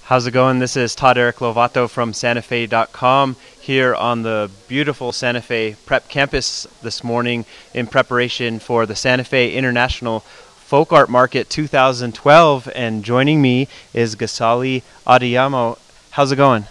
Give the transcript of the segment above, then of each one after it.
How's it going? This is Todd Eric Lovato from SantaFe.com here on the beautiful Santa Fe Prep Campus this morning in preparation for the Santa Fe International Folk Art Market 2012. And joining me is Gasali Adeyemo. How's it going?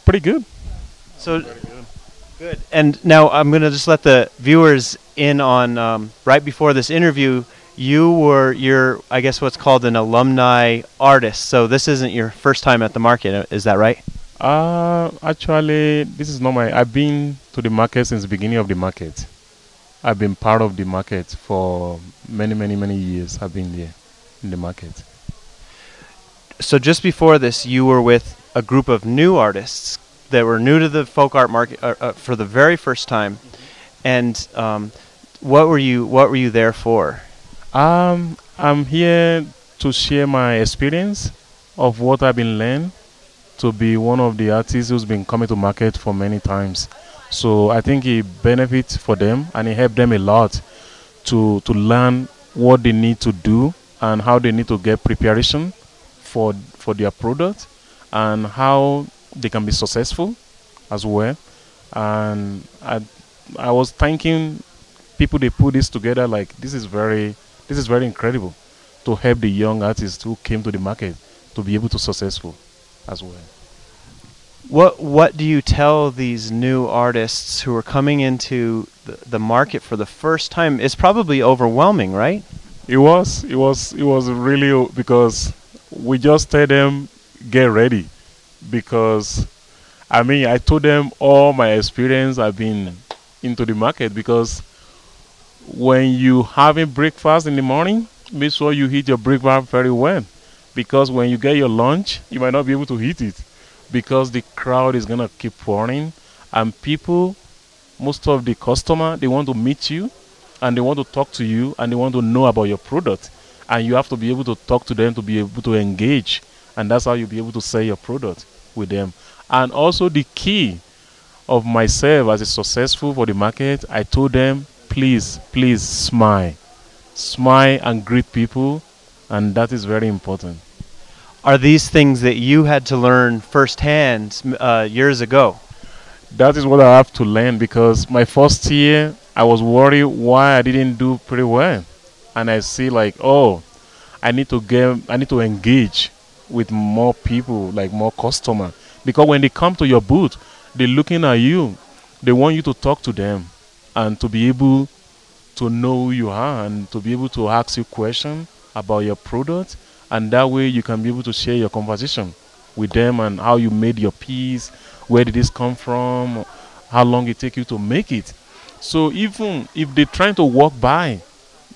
Pretty good. So good. And now I'm going to just let the viewers in on right before this interview. You're I guess what's called an alumni artist. So this isn't your first time at the market, is that right? Actually, this is not I've been to the market since the beginning of the market. I've been part of the market for many years. I've been there in the market. So just before this, you were with a group of new artists that were new to the folk art market for the very first time. And what were you there for? I'm here to share my experience of what I've been learning to be one of the artists who's been coming to market for many times. So I think it benefits for them and it helped them a lot to learn what they need to do and how they need to get preparation for their product and how they can be successful as well. And I was thanking people they put this together, like this is very incredible to help the young artists who came to the market to be able to successful as well. What do you tell these new artists who are coming into the market for the first time? It's probably overwhelming, right? It was really, because we just tell them get ready, because I told them all my experience I've been into the market, because when you having breakfast in the morning, make sure you eat your breakfast very well, because when you get your lunch, you might not be able to eat it because the crowd is gonna keep pouring, and people, most of the customer, they want to meet you and they want to talk to you and they want to know about your product, and you have to be able to talk to them to be able to engage, and that's how you'll be able to sell your product with them. And also the key of myself as a successful for the market, I told them, please smile and greet people, and that is very important. Are these things that you had to learn firsthand years ago? That is what I have to learn, because my first year I was worried why I didn't do pretty well, and I see like, oh, I need to engage with more people, like more customer, because when they come to your booth, they're looking at you, they want you to talk to them and to be able to know who you are and to be able to ask you questions about your product, and that way you can be able to share your conversation with them and how you made your piece, where did this come from, how long it take you to make it. So even if they're trying to walk by,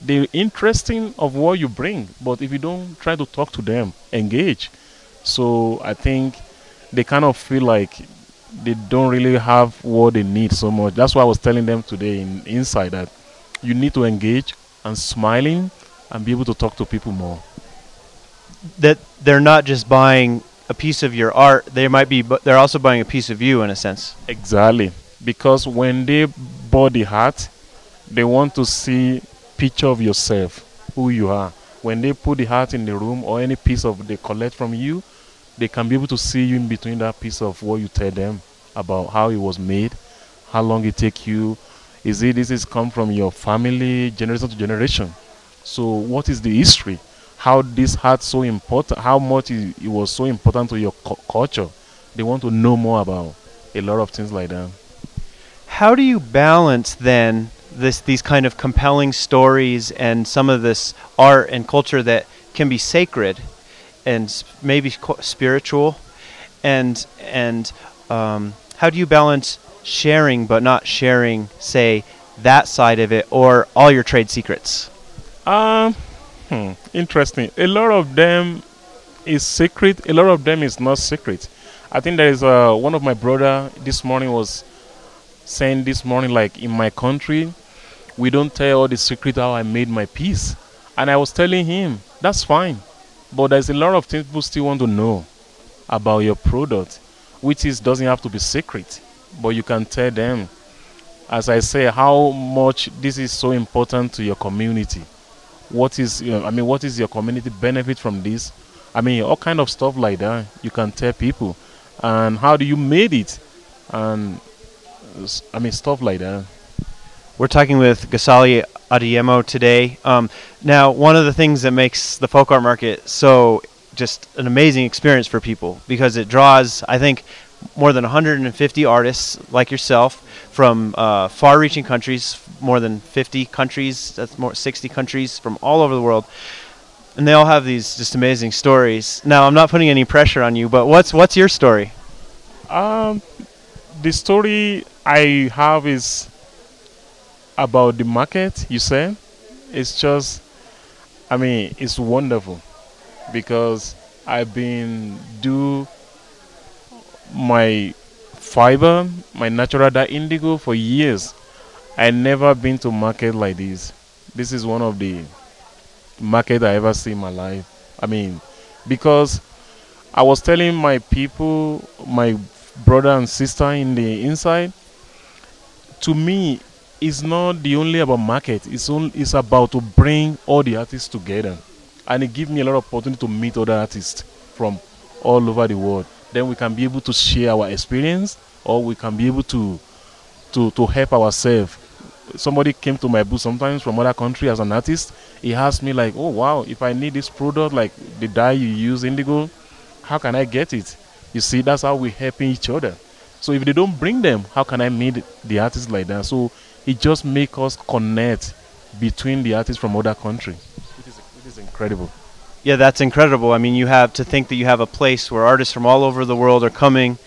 they're interesting of what you bring, but if you don't try to talk to them, engage, so I think they kind of feel like they don't really have what they need so much. That's why I was telling them today inside that you need to engage and smiling and be able to talk to people more. That they're not just buying a piece of your art, but they're also buying a piece of you in a sense. Exactly, because when they buy the art, they want to see picture of yourself, who you are. When they put the art in the room or any piece of they collect from you, they can be able to see you in between that piece of what you tell them about how it was made, how long it take you. This is come from your family, generation to generation. So what is the history? How this art so important? How much it was so important to your culture? They want to know more about a lot of things like that. How do you balance then these kind of compelling stories and some of this art and culture that can be sacred and maybe spiritual, and how do you balance sharing but not sharing, say, that side of it or all your trade secrets? Interesting. A lot of them is secret, a lot of them is not secret. I think there is one of my brother this morning was saying this morning, like, in my country we don't tell all the secret how I made my piece, and I was telling him that's fine, but there's a lot of things people still want to know about your product, which doesn't have to be secret, but you can tell them, as I say, how much this is so important to your community. What is your community benefit from this, I mean, all kind of stuff like that. You can tell people, and how do you made it, and I mean stuff like that. We're talking with Gasali Adeyemo today. Now, one of the things that makes the folk art market so just an amazing experience for people, because it draws, I think, more than 150 artists like yourself from far-reaching countries, more than 50 countries, that's more 60 countries from all over the world, and they all have these just amazing stories. Now, I'm not putting any pressure on you, but what's your story? Um, the story I have is about the market. You say it's just, I mean, it's wonderful because I've been do my fiber, my natural dye indigo for years. I never been to market like this. This is one of the market I ever see in my life. I mean, because I was telling my people, my brother and sister in the inside, to me, it's not the only about market. It's about to bring all the artists together, and it gives me a lot of opportunity to meet other artists from all over the world. Then we can be able to share our experience, or we can be able to help ourselves. Somebody came to my booth sometimes from other country as an artist. He asked me like, "Oh wow, if I need this product like the dye you use, indigo, how can I get it?" You see, that's how we helping each other. So if they don't bring them, how can I meet the artists like that? So it just make us connect between the artists from other country, which is incredible. Yeah, that's incredible. I mean, you have to think that you have a place where artists from all over the world are coming,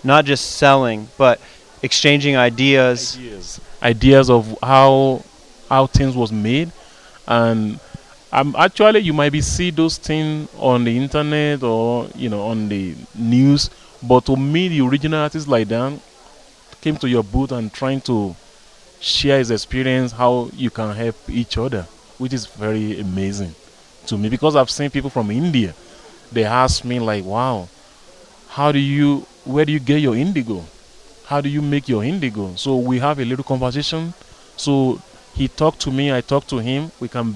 not just selling, but exchanging ideas. Ideas of how things was made, and actually you might be see those things on the internet or on the news, but to meet the original artist like that came to your booth and trying to share his experience, how you can help each other, which is very amazing to me, because I've seen people from India. They ask me like, wow, where do you get your indigo? How do you make your indigo? So we have a little conversation. So he talked to me, I talked to him. We can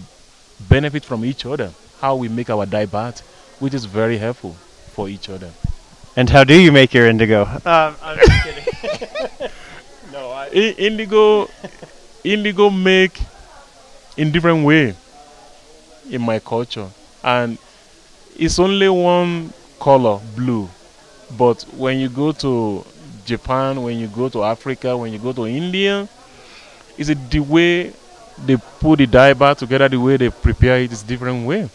benefit from each other, how we make our dye bath, which is very helpful for each other. And how do you make your indigo? I'm just kidding. No, indigo make in different way in my culture, and it's only one color, blue. But when you go to Japan, when you go to Africa, when you go to India, is it the way they put the dye bath together, the way they prepare it is different way.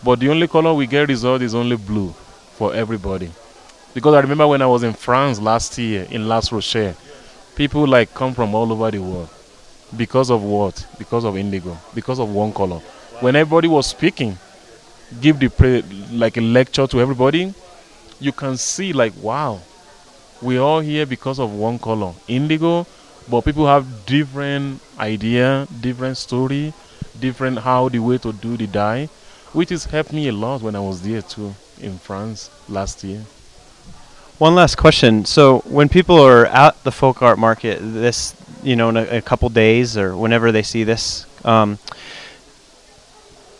But the only color we get result is only blue for everybody. Because I remember when I was in France last year in La Rochelle, people like come from all over the world. Because of what? Because of indigo. Because of one color. When everybody was speaking, give like a lecture to everybody, you can see like, wow, we're all here because of one color, indigo, but people have different idea, different story, different how the way to do the dye, which has helped me a lot when I was there too in France last year. One last question. So when people are at the folk art market, this, in a couple days or whenever they see this,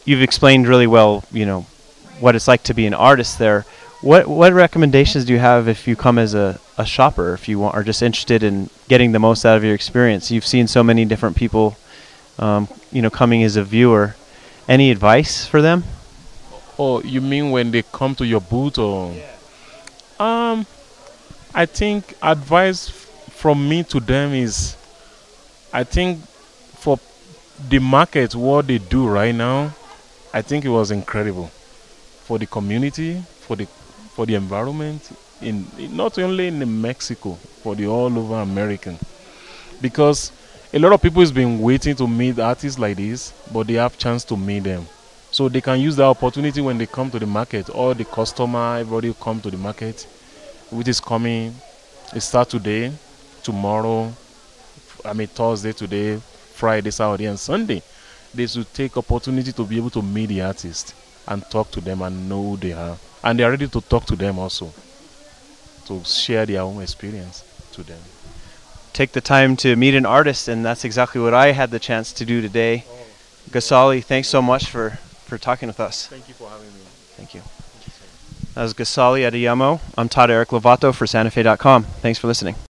you've explained really well, what it's like to be an artist there. What recommendations do you have if you come as a shopper, if you are just interested in getting the most out of your experience? You've seen so many different people, coming as a viewer. Any advice for them? Oh, you mean when they come to your booth or? I think advice from me to them is, I think for the market, what they do right now, I think it was incredible for the community, for the environment, not only in Mexico, for the all over American, because a lot of people has been waiting to meet artists like this, but they have chance to meet them, so they can use that opportunity when they come to the market. All the customer, everybody come to the market, which is coming. It start today, tomorrow. I mean Thursday, today, Friday, Saturday, and Sunday. They should take opportunity to be able to meet the artist and talk to them and know who they are. And they are ready to talk to them also, to share their own experience to them. Take the time to meet an artist, and that's exactly what I had the chance to do today. Gasali, thanks so much for talking with us. Thank you for having me. Thank you. That was Gasali Adeyemo. I'm Todd Eric Lovato for SantaFe.com. Thanks for listening.